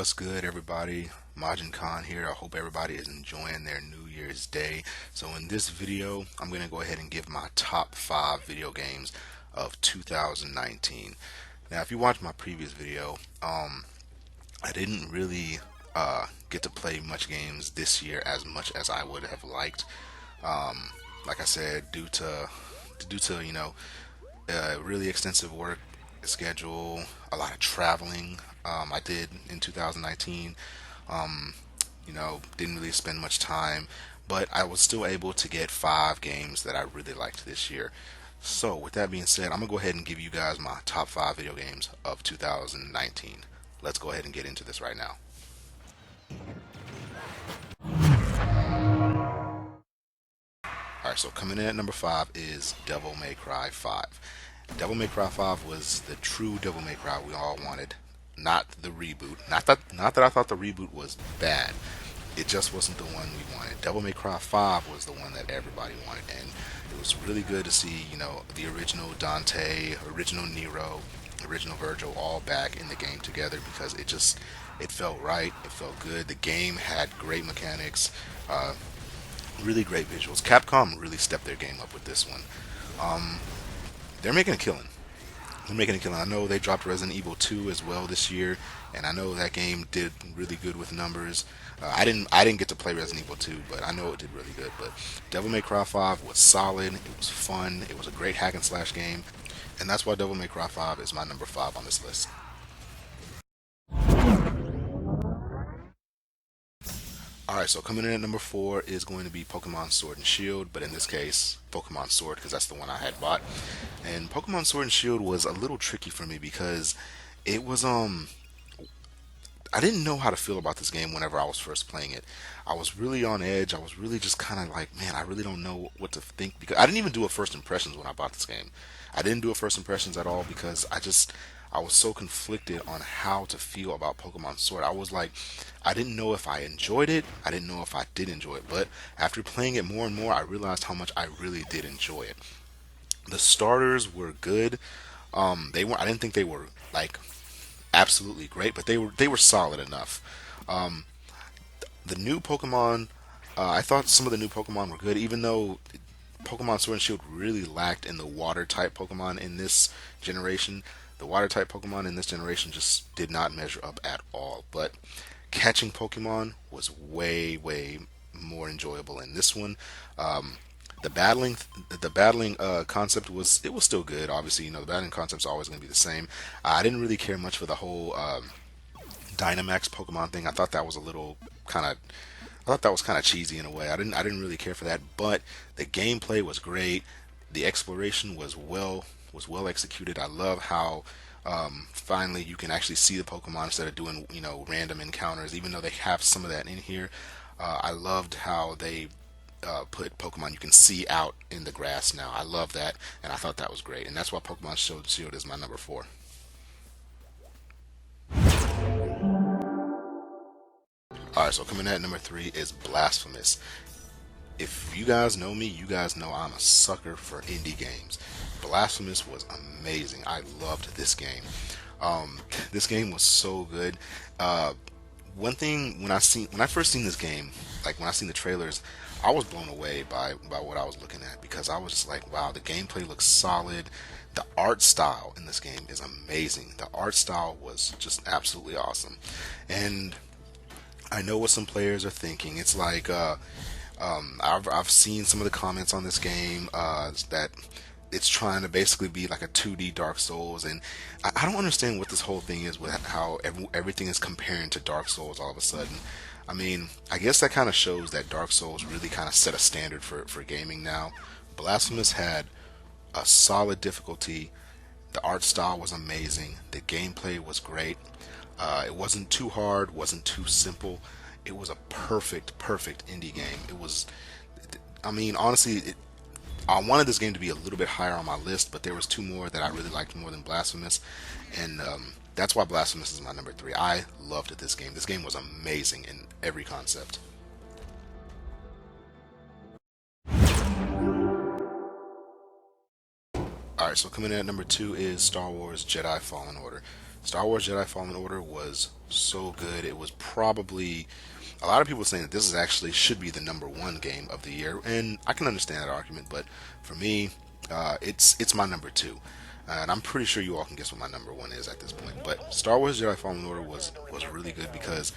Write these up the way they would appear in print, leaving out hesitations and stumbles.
What's good, everybody? Majin here. I hope everybody is enjoying their New Year's Day. So, in this video, I'm going to go ahead and give my top 5 video games of 2019. Now, if you watched my previous video, I didn't really get to play much games this year as much as I would have liked. Like I said, due to really extensive work schedule, a lot of traveling I did in 2019. Didn't really spend much time, but I was still able to get 5 games that I really liked this year. So, with that being said, I'm gonna go ahead and give you guys my top 5 video games of 2019. Let's go ahead and get into this right now. Alright, so coming in at number 5 is Devil May Cry 5. Devil May Cry 5 was the true Devil May Cry we all wanted, not the reboot. Not that I thought the reboot was bad. It just wasn't the one we wanted. Devil May Cry 5 was the one that everybody wanted, and it was really good to see, the original Dante, original Nero, original Virgil all back in the game together because it felt right, it felt good. The game had great mechanics, really great visuals. Capcom really stepped their game up with this one. They're making a killing. They're making a killing. I know they dropped Resident Evil 2 as well this year, and I know that game did really good with numbers. I didn't get to play Resident Evil 2, but I know it did really good. But Devil May Cry 5 was solid. It was fun. It was a great hack and slash game, and that's why Devil May Cry 5 is my number 5 on this list. Alright, so coming in at number 4 is going to be Pokemon Sword and Shield, but in this case, Pokemon Sword because that's the one I had bought. And Pokemon Sword and Shield was a little tricky for me because it was I didn't know how to feel about this game whenever I was first playing it. I was really on edge. I was really just kind of like, man, I really don't know what to think because I didn't even do a first impressions when I bought this game. I didn't do a first impressions at all because I was so conflicted on how to feel about Pokemon Sword. I was like, I didn't know if I enjoyed it. I didn't know if I did enjoy it. But after playing it more and more, I realized how much I really did enjoy it. The starters were good. They were. I didn't think they were like absolutely great, but they were solid enough. Um, the new Pokemon, I thought some of the new Pokemon were good, even though Pokemon Sword and Shield really lacked in the water type Pokemon in this generation. The water type Pokemon in this generation just did not measure up at all. But catching Pokemon was way more enjoyable in this one. Um, the battling concept was still good. Obviously, the battling concept's always going to be the same. I didn't really care much for the whole Dynamax Pokemon thing. I thought that was a little kind of I thought that was kind of cheesy in a way. I didn't really care for that, but the gameplay was great. The exploration was well executed. I love how finally you can actually see the Pokemon instead of doing random encounters. Even though they have some of that in here, I loved how they put Pokemon you can see out in the grass now. I love that, and I thought that was great, and that's why Pokemon Shield is my number 4. All right, so coming at number 3 is Blasphemous. If you guys know me, you guys know I'm a sucker for indie games. Blasphemous was amazing. I loved this game. This game was so good. One thing when I first seen this game, like when I seen the trailers, I was blown away by what I was looking at because I was just like, wow, the gameplay looks solid. The art style in this game is amazing. The art style was just absolutely awesome. And I know what some players are thinking. It's like I've seen some of the comments on this game that it's trying to basically be like a 2D Dark Souls, and I don't understand what this whole thing is with how everything is comparing to Dark Souls all of a sudden. I mean, I guess that kind of shows that Dark Souls really kind of set a standard for gaming now. Blasphemous had a solid difficulty. The art style was amazing. The gameplay was great. It wasn't too hard, wasn't too simple. It was a perfect indie game. It was, I mean, honestly, I wanted this game to be a little bit higher on my list, but there was 2 more that I really liked more than Blasphemous, and that's why Blasphemous is my number 3. I loved this game. This game was amazing in every concept. All right, so coming in at number 2 is Star Wars Jedi Fallen Order. Star Wars Jedi Fallen Order was so good. It was probably a lot of people saying that this is actually should be the #1 game of the year, and I can understand that argument. But for me, it's my #2, and I'm pretty sure you all can guess what my #1 is at this point. But Star Wars Jedi Fallen Order was really good because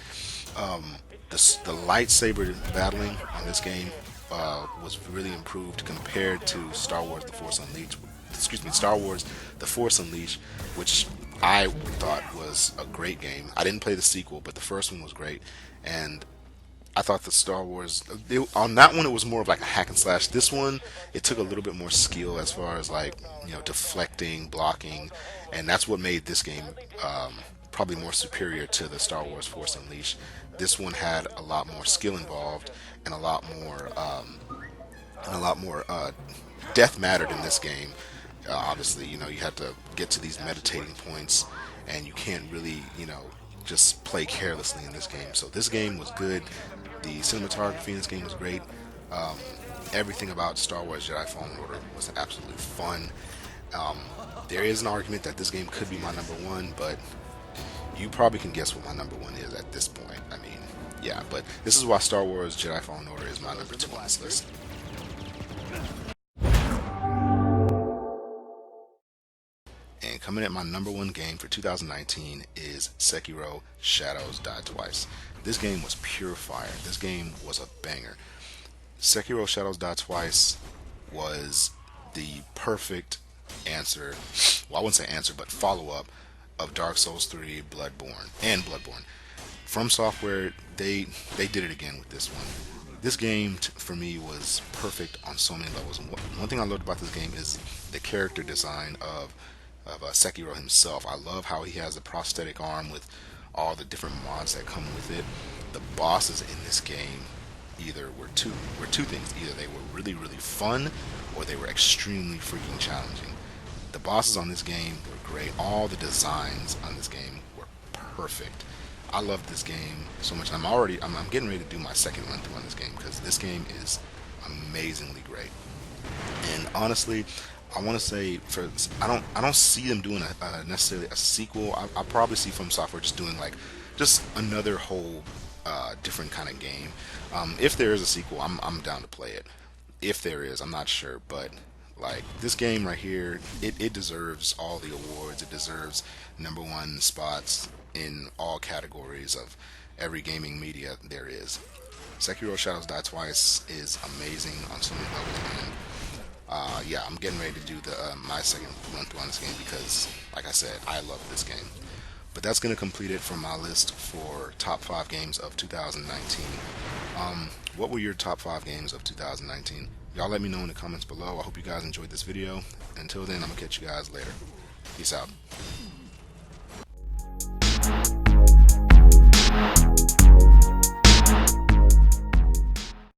the lightsaber battling on this game was really improved compared to Star Wars The Force Unleashed. Excuse me, Star Wars The Force Unleashed, which I thought was a great game. I didn't play the sequel, but the first one was great, and I thought the Star Wars on that one it was more of like a hack and slash. This one it took a little bit more skill as far as like deflecting, blocking, and that's what made this game probably more superior to the Star Wars Force Unleashed. This one had a lot more skill involved and a lot more death mattered in this game. Obviously, you had to get to these meditating points, and you can't really, just play carelessly in this game. So this game was good. The cinematography in this game was great. Um, Everything about Star Wars Jedi Fallen Order was absolutely fun. Um, there is an argument that this game could be my #1, but you probably can guess what my #1 is at this point. I mean, yeah, but this is why Star Wars Jedi Fallen Order is my #2 on this list. And coming at my #1 game for 2019 is Sekiro Shadows Die Twice. This game was pure fire. This game was a banger. Sekiro Shadows Die Twice was the perfect answer. Well, I wouldn't say answer, but follow up of Dark Souls 3, Bloodborne. From Software, they did it again with this one. This game for me was perfect on so many levels. And one thing I loved about this game is the character design of Sekiro himself. I love how he has a prosthetic arm with all the different mods that come with it. The bosses in this game either were two things. Either they were really really fun, or they were extremely freaking challenging. The bosses on this game were great. All the designs on this game were perfect. I love this game so much. I'm getting ready to do my second run through on this game because this game is amazingly great. And honestly, I want to say I don't see them doing necessarily a sequel. I probably see From Software just doing like just another whole different kind of game. If there is a sequel, I'm down to play it. If there is, I'm not sure, but like this game right here, it deserves all the awards. It deserves #1 spots in all categories of every gaming media there is. Sekiro Shadows Die Twice is amazing on so many levels, and yeah, I'm getting ready to do my second run through on this game because, like I said, I love this game. But that's going to complete it for my list for top 5 games of 2019. What were your top 5 games of 2019? Y'all let me know in the comments below. I hope you guys enjoyed this video. Until then, I'm going to catch you guys later. Peace out.